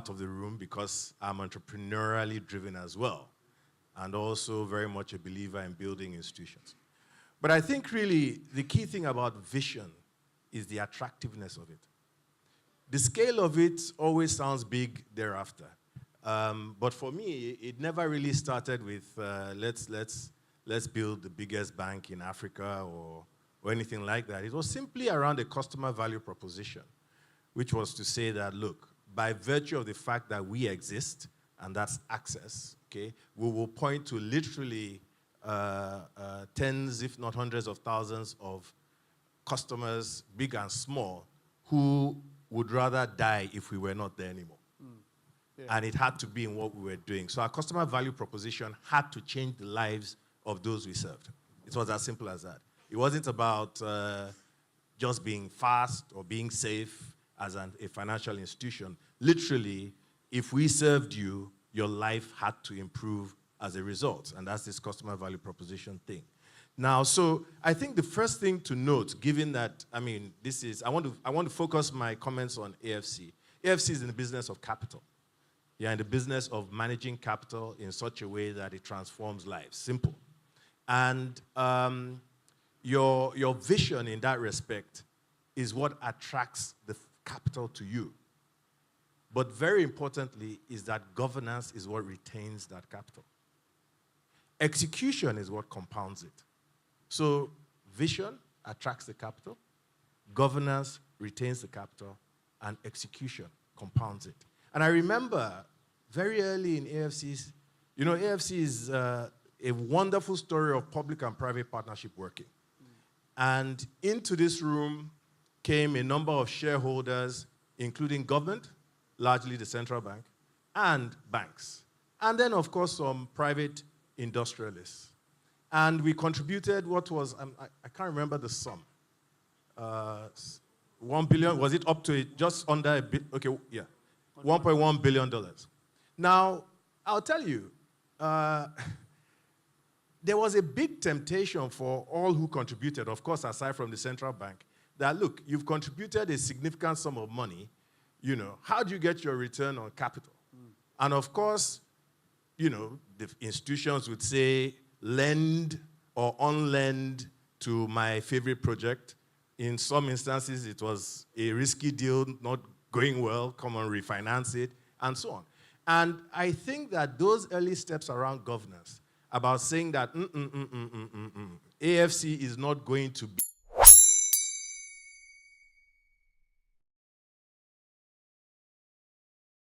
part of the room because I'm entrepreneurially driven as well, and also very much a believer in building institutions. But I think really the key thing about vision is the attractiveness of it. The scale of it always sounds big thereafter. But for me, it never really started with let's build the biggest bank in Africa or anything like that. It was simply around a customer value proposition, which was to say that, look, by virtue of the fact that we exist, and that's access, okay, we will point to literally tens, if not hundreds of thousands of customers, big and small, who would rather die if we were not there anymore. Yeah. And it had to be in what we were doing. So our customer value proposition had to change the lives of those we served. It was as simple as that. It wasn't about just being fast or being safe as a financial institution. Literally, if we served you, your life had to improve as a result. And that's this customer value proposition thing. Now, so I think the first thing to note, given that, I mean, this is, I want to focus my comments on AFC. AFC is in the business of capital. You're in the business of managing capital in such a way that it transforms lives. Simple. And your vision in that respect is what attracts the capital to you. But very importantly is that governance is what retains that capital. Execution is what compounds it. So vision attracts the capital, governance retains the capital, and execution compounds it. And I remember very early in AFC's, you know, AFC is a wonderful story of public and private partnership working. And into this room came a number of shareholders, including government, largely the central bank, and banks. And then, of course, some private industrialists. And we contributed what was, I can't remember the sum. 1 billion, was it up to just under a bit? Okay, yeah, $1.1 billion. Now, I'll tell you, there was a big temptation for all who contributed, of course, aside from the central bank, that, look, you've contributed a significant sum of money, you know, how do you get your return on capital? And of course, you know, the institutions would say, lend or unlend to my favorite project. In some instances, it was a risky deal, not going well, come on, refinance it, and so on. And I think that those early steps around governance, about saying that AFC is not going to be